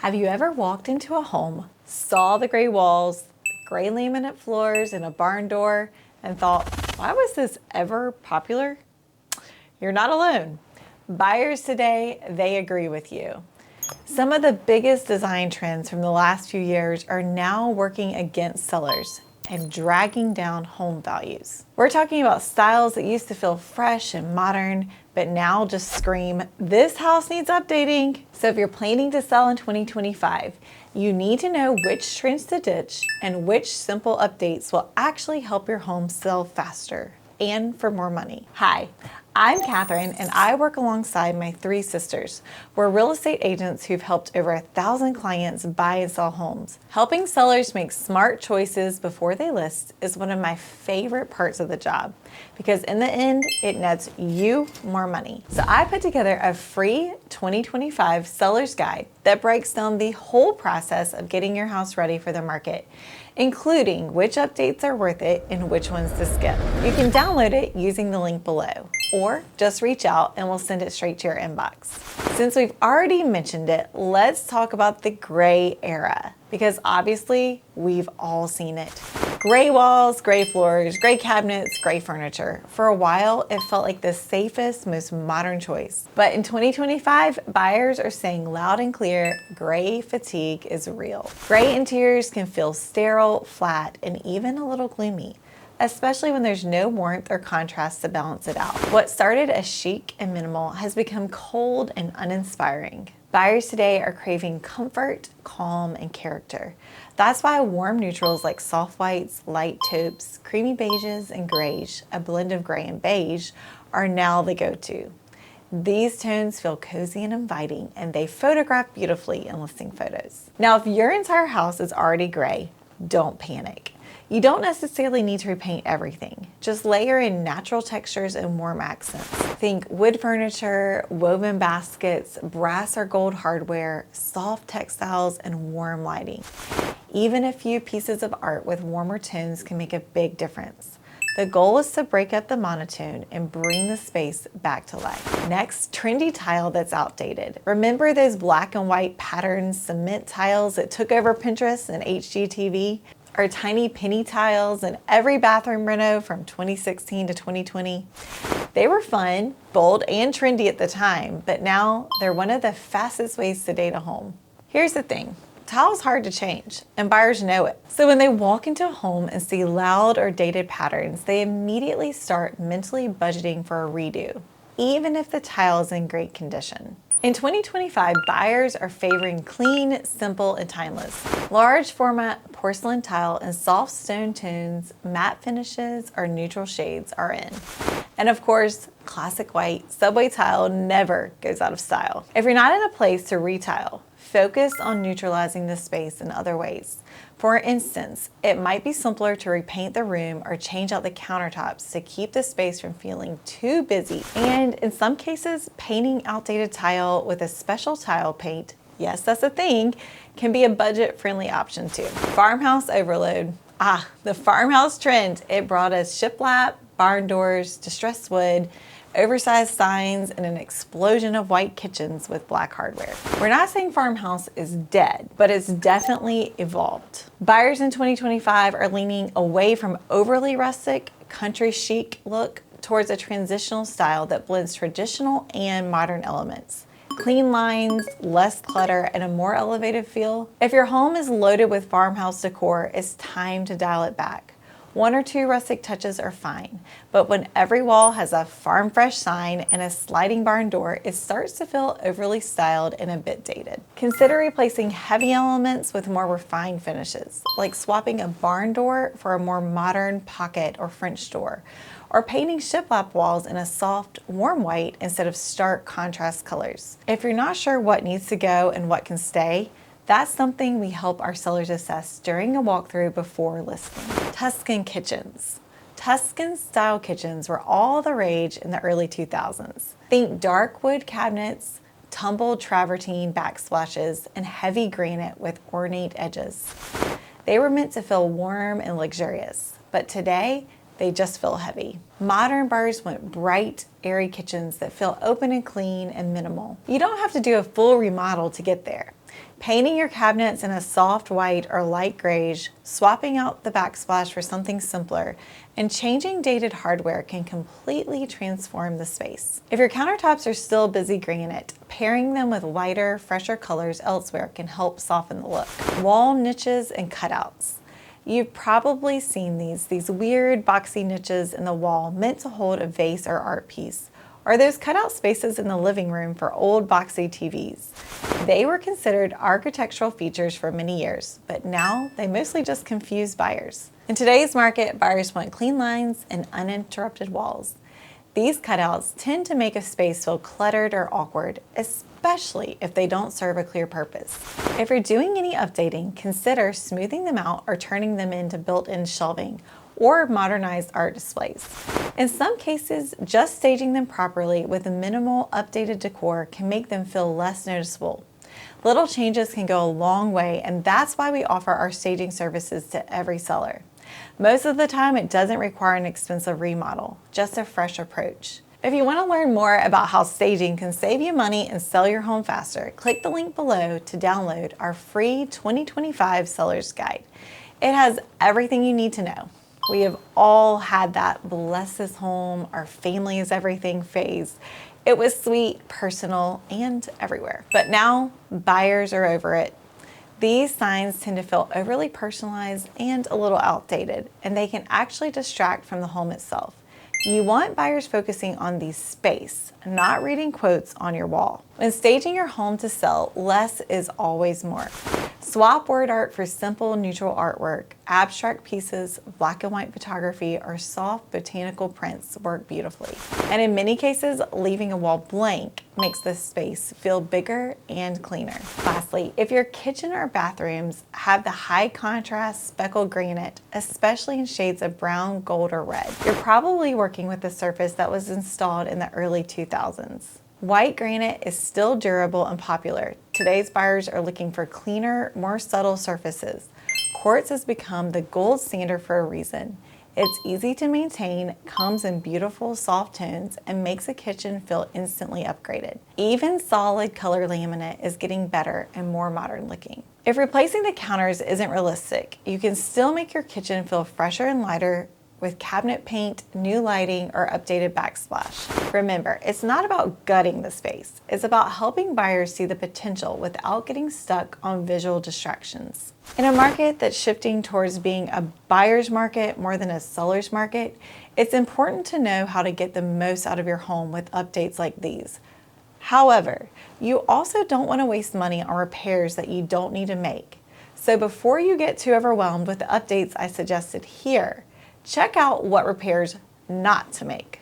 Have you ever walked into a home, saw the gray walls, the gray laminate floors, and a barn door, and thought, why was this ever popular? You're not alone. Buyers today, they agree with you. Some of the biggest design trends from the last few years are now working against sellers and dragging down home values. We're talking about styles that used to feel fresh and modern, but now just scream, this house needs updating. So if you're planning to sell in 2025, you need to know which trends to ditch and which simple updates will actually help your home sell faster and for more money. Hi, I'm Katherine, and I work alongside my three sisters. We're real estate agents who've helped over 1,000 clients buy and sell homes. Helping sellers make smart choices before they list is one of my favorite parts of the job, because in the end, it nets you more money. So I put together a free 2025 seller's guide that breaks down the whole process of getting your house ready for the market, including which updates are worth it and which ones to skip. You can download it using the link below, or just reach out and we'll send it straight to your inbox. Since we've already mentioned it, let's talk about the gray era, because obviously we've all seen it. Gray walls, gray floors, gray cabinets, gray furniture. For a while, it felt like the safest, most modern choice. But in 2025, buyers are saying loud and clear, gray fatigue is real. Gray interiors can feel sterile, flat, and even a little gloomy, especially when there's no warmth or contrast to balance it out. What started as chic and minimal has become cold and uninspiring. Buyers today are craving comfort, calm, and character. That's why warm neutrals like soft whites, light taupes, creamy beiges, and grays, a blend of gray and beige, are now the go-to. These tones feel cozy and inviting, and they photograph beautifully in listing photos. Now, if your entire house is already gray, don't panic. You don't necessarily need to repaint everything. Just layer in natural textures and warm accents. Think wood furniture, woven baskets, brass or gold hardware, soft textiles, and warm lighting. Even a few pieces of art with warmer tones can make a big difference. The goal is to break up the monotone and bring the space back to life. Next, trendy tile that's outdated. Remember those black and white patterned cement tiles that took over Pinterest and HGTV? Or tiny penny tiles in every bathroom reno from 2016 to 2020. They were fun, bold, and trendy at the time, but now they're one of the fastest ways to date a home. Here's the thing, tile is hard to change, and buyers know it. So when they walk into a home and see loud or dated patterns, they immediately start mentally budgeting for a redo, even if the tile is in great condition. In 2025, buyers are favoring clean, simple, and timeless. Large format porcelain tile and soft stone tones, matte finishes, or neutral shades are in. And of course, classic white subway tile never goes out of style. If you're not in a place to retile, focus on neutralizing the space in other ways. For instance, it might be simpler to repaint the room or change out the countertops to keep the space from feeling too busy. And in some cases, painting outdated tile with a special tile paint, yes, that's a thing, can be a budget-friendly option too. Farmhouse overload. The farmhouse trend. It brought us shiplap, barn doors, distressed wood, oversized signs, and an explosion of white kitchens with black hardware. We're not saying farmhouse is dead, but it's definitely evolved. Buyers in 2025 are leaning away from overly rustic, country chic look towards a transitional style that blends traditional and modern elements. Clean lines, less clutter, and a more elevated feel. If your home is loaded with farmhouse decor, it's time to dial it back. One or two rustic touches are fine, but when every wall has a farm fresh sign and a sliding barn door, it starts to feel overly styled and a bit dated. Consider replacing heavy elements with more refined finishes, like swapping a barn door for a more modern pocket or French door, or painting shiplap walls in a soft, warm white instead of stark contrast colors. If you're not sure what needs to go and what can stay, that's something we help our sellers assess during a walkthrough before listing. Tuscan kitchens. Tuscan style kitchens were all the rage in the early 2000s. Think dark wood cabinets, tumbled travertine backsplashes, and heavy granite with ornate edges. They were meant to feel warm and luxurious, but today, they just feel heavy. Modern buyers want bright, airy kitchens that feel open and clean and minimal. You don't have to do a full remodel to get there. Painting your cabinets in a soft white or light grayish, swapping out the backsplash for something simpler, and changing dated hardware can completely transform the space. If your countertops are still busy granite, pairing them with lighter, fresher colors elsewhere can help soften the look. Wall niches and cutouts. You've probably seen these weird boxy niches in the wall meant to hold a vase or art piece, or those cutout spaces in the living room for old boxy TVs. They were considered architectural features for many years, but now they mostly just confuse buyers. In today's market, buyers want clean lines and uninterrupted walls. These cutouts tend to make a space feel cluttered or awkward, especially if they don't serve a clear purpose. If you're doing any updating, consider smoothing them out or turning them into built-in shelving or modernized art displays. In some cases, just staging them properly with minimal updated decor can make them feel less noticeable. Little changes can go a long way, and that's why we offer our staging services to every seller. Most of the time, it doesn't require an expensive remodel, just a fresh approach. If you want to learn more about how staging can save you money and sell your home faster, click the link below to download our free 2025 Seller's Guide. It has everything you need to know. We have all had that bless this home, our family is everything phase. It was sweet, personal, and everywhere. But now, buyers are over it. These signs tend to feel overly personalized and a little outdated, and they can actually distract from the home itself. You want buyers focusing on the space, not reading quotes on your wall. When staging your home to sell, less is always more. Swap word art for simple, neutral artwork. Abstract pieces, black and white photography, or soft botanical prints work beautifully. And in many cases, leaving a wall blank makes the space feel bigger and cleaner. Lastly, if your kitchen or bathrooms have the high contrast speckled granite, especially in shades of brown, gold, or red, you're probably working with a surface that was installed in the early 2000s. White granite is still durable and popular. Today's buyers are looking for cleaner, more subtle surfaces. Quartz has become the gold standard for a reason. It's easy to maintain, comes in beautiful soft tones, and makes a kitchen feel instantly upgraded. Even solid color laminate is getting better and more modern looking. If replacing the counters isn't realistic, you can still make your kitchen feel fresher and lighter with cabinet paint, new lighting, or updated backsplash. Remember, it's not about gutting the space. It's about helping buyers see the potential without getting stuck on visual distractions. In a market that's shifting towards being a buyer's market more than a seller's market, it's important to know how to get the most out of your home with updates like these. However, you also don't want to waste money on repairs that you don't need to make. So before you get too overwhelmed with the updates I suggested here, check out what repairs not to make.